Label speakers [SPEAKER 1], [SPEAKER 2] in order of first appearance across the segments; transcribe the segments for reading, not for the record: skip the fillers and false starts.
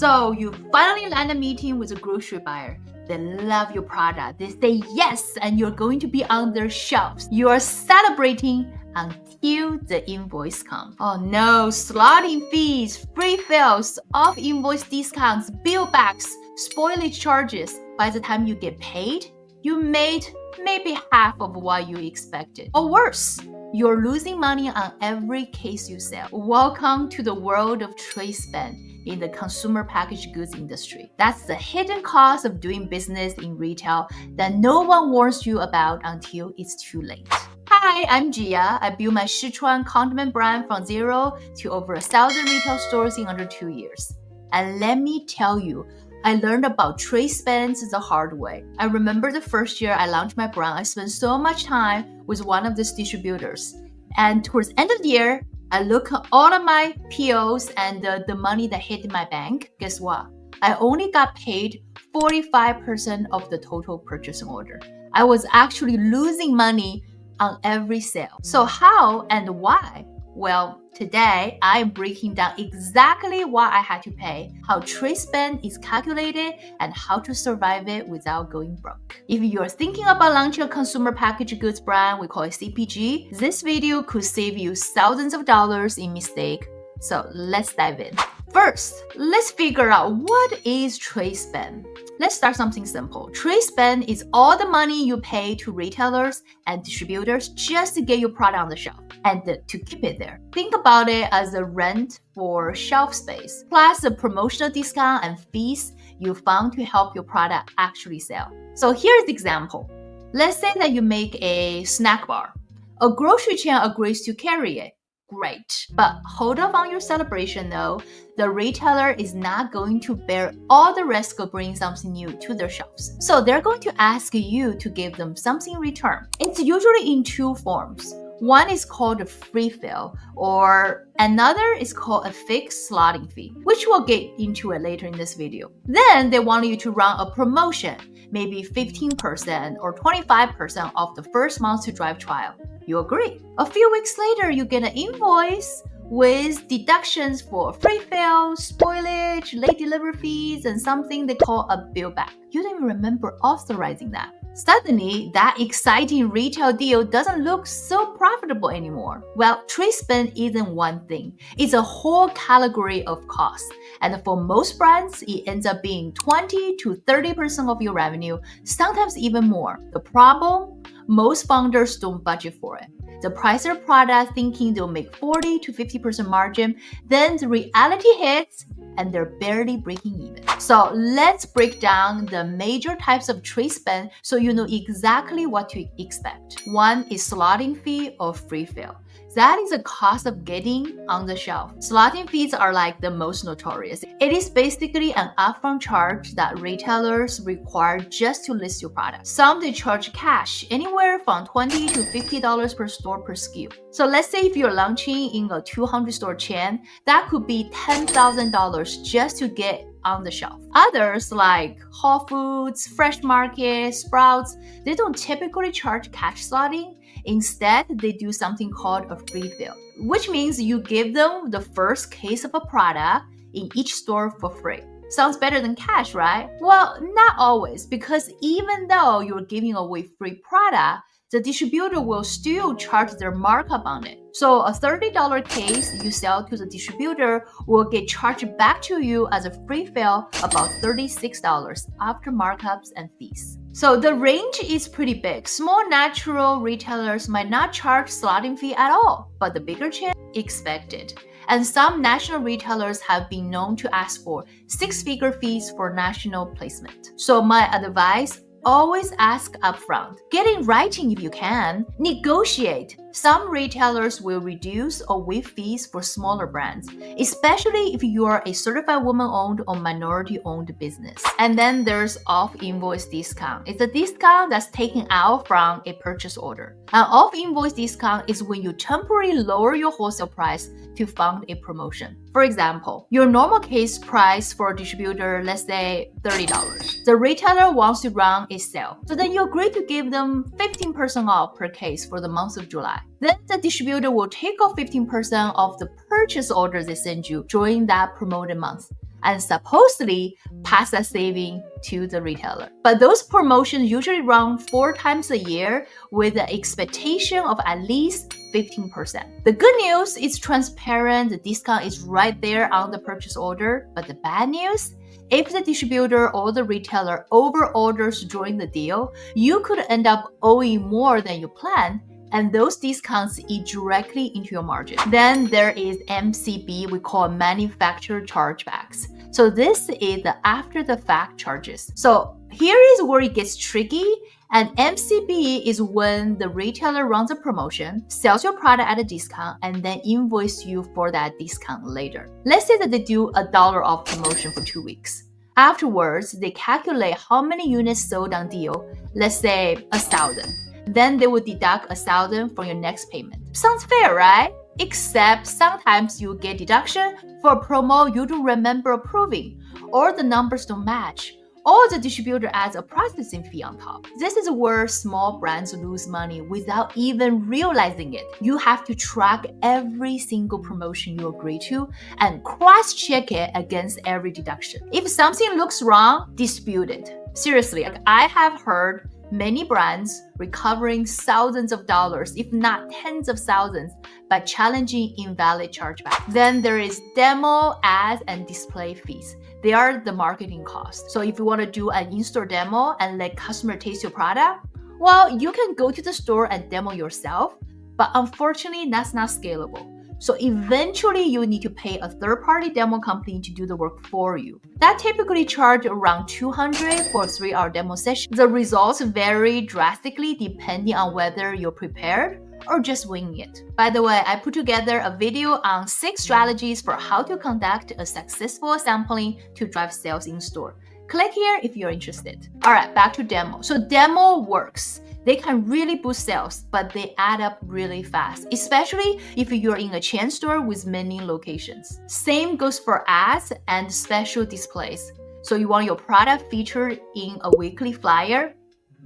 [SPEAKER 1] So you finally land a meeting with a grocery buyer. They love your product. They say yes, and you're going to be on their shelves. You are celebrating until the invoice comes. Oh no, slotting fees, free fills, off-invoice discounts, billbacks, spoilage charges. By the time you get paid, you made maybe half of what you expected. Or worse, you're losing money on every case you sell. Welcome to the world of trade spend in the consumer packaged goods industry. That's the hidden cost of doing business in retail that no one warns you about until it's too late. Hi, I'm Gia. I built my Sichuan condiment brand from zero to over 1,000 retail stores in under 2 years. And let me tell you, I learned about trade spends the hard way. I remember the first year I launched my brand, I spent so much time with one of these distributors. And towards the end of the year, I look at all of my POs and the money that hit in my bank. Guess what? I only got paid 45% of the total purchasing order. I was actually losing money on every sale. So how and why? Well, today I'm breaking down exactly what I had to pay, how trade spend is calculated, and how to survive it without going broke. If you're thinking about launching a consumer packaged goods brand, we call it CPG, this video could save you thousands of dollars in mistake. So let's dive in. First, let's figure out what is trade spend. Let's start something simple. Trade spend is all the money you pay to retailers and distributors just to get your product on the shelf and to keep it there. Think about it as a rent for shelf space, plus the promotional discount and fees you found to help your product actually sell. So here's the example. Let's say that you make a snack bar. A grocery chain agrees to carry it. Great. But hold off on your celebration though. The retailer is not going to bear all the risk of bringing something new to their shelves. So they're going to ask you to give them something in return. It's usually in two forms. One is called a free fill, or another is called a fixed slotting fee, which we'll get into it later in this video. Then they want you to run a promotion, maybe 15% or 25% off the first month to drive trial. You agree. A few weeks later, you get an invoice with deductions for free fill, spoilage, late delivery fees, and something they call a billback. You don't even remember authorizing that. Suddenly, that exciting retail deal doesn't look so profitable anymore. Well, trade spend isn't one thing. It's a whole category of costs. And for most brands, it ends up being 20 to 30% of your revenue, sometimes even more. The problem? Most founders don't budget for it. They price their product thinking they'll make 40 to 50% margin, then the reality hits and they're barely breaking even. So let's break down the major types of trade spend so you know exactly what to expect. One is slotting fee or free fill. That is the cost of getting on the shelf. Slotting fees are like the most notorious. It is basically an upfront charge that retailers require just to list your product. Some they charge cash, anywhere from $20 to $50 per store per SKU. So let's say if you're launching in a 200 store chain, that could be $10,000 just to get on the shelf. Others like Whole Foods, Fresh Market, Sprouts, they don't typically charge cash slotting. Instead, they do something called a free fill, which means you give them the first case of a product in each store for free. Sounds better than cash, right? Well, not always, because even though you're giving away free product, the distributor will still charge their markup on it. So a $30 case you sell to the distributor will get charged back to you as a free fill about $36 after markups and fees. So the range is pretty big. Small natural retailers might not charge slotting fee at all, but the bigger chains expect it. And some national retailers have been known to ask for six-figure fees for national placement. So my advice, always ask upfront. Get in writing if you can. Negotiate. Some retailers will reduce or waive fees for smaller brands, especially if you are a certified woman-owned or minority-owned business. And then there's off-invoice discount. It's a discount that's taken out from a purchase order. An off-invoice discount is when you temporarily lower your wholesale price to fund a promotion. For example, your normal case price for a distributor, let's say $30. The retailer wants to run a sale. So then you agree to give them 15% off per case for the month of July. Then the distributor will take off 15% of the purchase order they send you during that promoted month. and supposedly pass that saving to the retailer. But those promotions usually run 4 times a year with an expectation of at least 15%. The good news is transparent, the discount is right there on the purchase order. But the bad news, if the distributor or the retailer over-orders during the deal, you could end up owing more than you planned, and those discounts eat directly into your margin. Then there is MCB, we call manufacturer chargebacks. So this is the after-the-fact charges. So here is where it gets tricky. And MCB is when the retailer runs a promotion, sells your product at a discount, and then invoice you for that discount later. Let's say that they do $1 off promotion for 2 weeks. Afterwards, they calculate how many units sold on deal, let's say 1,000. Then they will deduct 1,000 from your next payment. Sounds fair, right? Except sometimes you get deduction for a promo you don't remember approving, or the numbers don't match, or the distributor adds a processing fee on top. This is where small brands lose money without even realizing it. You have to track every single promotion you agree to and cross-check it against every deduction. If something looks wrong, dispute it. Seriously, I have heard many brands recovering thousands of dollars, if not tens of thousands, by challenging invalid chargeback. Then there is demo, ads, and display fees. They are the marketing cost. So if you want to do an in-store demo and let customer taste your product, well, you can go to the store and demo yourself, but unfortunately, that's not scalable. So eventually you need to pay a third-party demo company to do the work for you. That typically charge around $200 for a 3-hour demo session. The results vary drastically depending on whether you're prepared or just winging it. By the way, I put together a video on 6 strategies for how to conduct a successful sampling to drive sales in store. Click here if you're interested. All right, back to demo. So demo works. They can really boost sales, but they add up really fast, especially if you're in a chain store with many locations. Same goes for ads and special displays. So you want your product featured in a weekly flyer?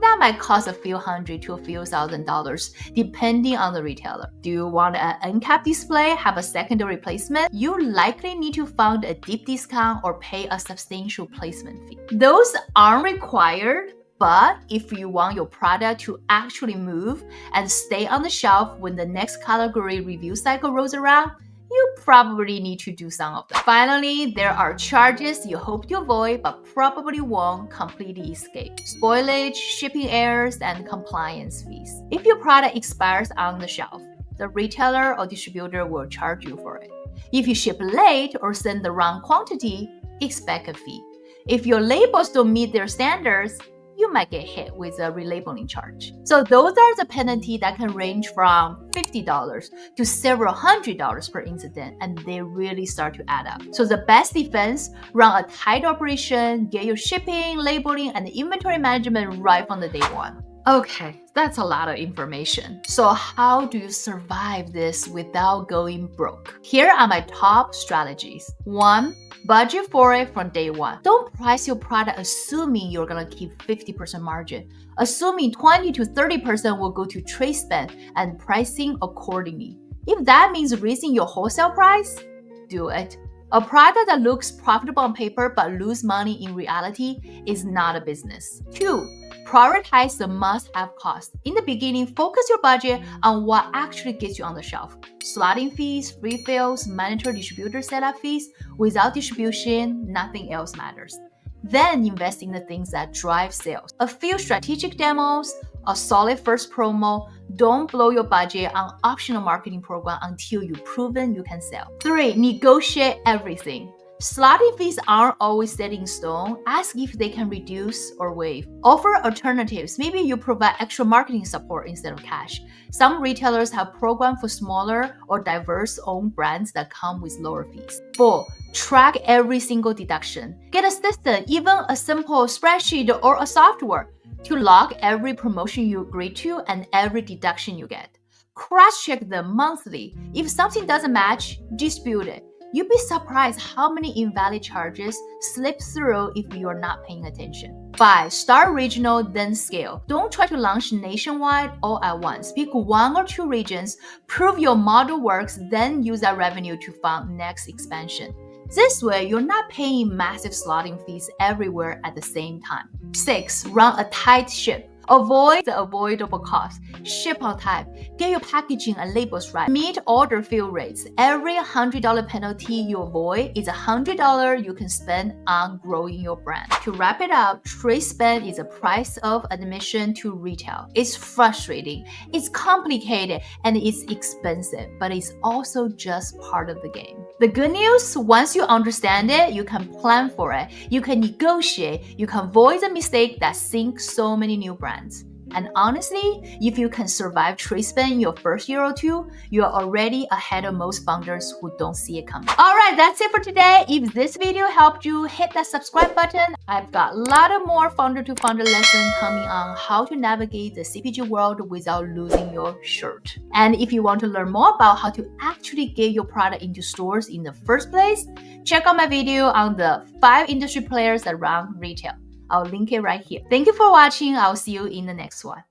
[SPEAKER 1] That might cost a few $100 to a few $1,000 depending on the retailer. Do you want an end cap display, have a secondary placement? You likely need to fund a deep discount or pay a substantial placement fee. Those aren't required, but if you want your product to actually move and stay on the shelf when the next category review cycle rolls around, you probably need to do some of them. Finally, there are charges you hope to avoid but probably won't completely escape. Spoilage, shipping errors, and compliance fees. If your product expires on the shelf, the retailer or distributor will charge you for it. If you ship late or send the wrong quantity, expect a fee. If your labels don't meet their standards, you might get hit with a relabeling charge. So those are the penalties that can range from $50 to several $100s per incident, and they really start to add up. So the best defense, run a tight operation, get your shipping, labeling, and inventory management right from the day one. Okay, that's a lot of information. So how do you survive this without going broke? Here are my top strategies. 1, budget for it from day one. Don't price your product assuming you're gonna keep 50% margin. Assuming 20 to 30% will go to trade spend and pricing accordingly. If that means raising your wholesale price, do it. A product that looks profitable on paper but lose money in reality is not a business. 2, prioritize the must-have costs. In the beginning, focus your budget on what actually gets you on the shelf. Slotting fees, refills, mandatory distributor setup fees. Without distribution, nothing else matters. Then invest in the things that drive sales. A few strategic demos, a solid first promo. Don't blow your budget on optional marketing program until you've proven you can sell. 3, negotiate everything. Slotting fees aren't always set in stone. Ask if they can reduce or waive. Offer alternatives. Maybe you provide extra marketing support instead of cash. Some retailers have programs for smaller or diverse owned brands that come with lower fees. 4, track every single deduction. Get a system, even a simple spreadsheet or a software, to log every promotion you agree to and every deduction you get. Cross-check them monthly. If something doesn't match, dispute it. You'd be surprised how many invalid charges slip through if you're not paying attention. 5, start regional, then scale. Don't try to launch nationwide all at once. Pick 1 or 2 regions, prove your model works, then use that revenue to fund next expansion. This way, you're not paying massive slotting fees everywhere at the same time. 6. Run a tight ship. Avoid the avoidable costs. Ship on time. Get your packaging and labels right. Meet order fill rates. Every $100 penalty you avoid is $100 you can spend on growing your brand. To wrap it up, trade spend is a price of admission to retail. It's frustrating, it's complicated, and it's expensive, but it's also just part of the game. The good news, once you understand it, you can plan for it, you can negotiate, you can avoid the mistake that sinks so many new brands. And honestly, if you can survive trade spend in your first year or two, you are already ahead of most founders who don't see it coming. Alright, that's it for today. If this video helped you, hit that subscribe button. I've got a lot of more founder-to-founder lessons coming on how to navigate the CPG world without losing your shirt. And if you want to learn more about how to actually get your product into stores in the first place, check out my video on the 5 industry players that run retail. I'll link it right here. Thank you for watching. I'll see you in the next one.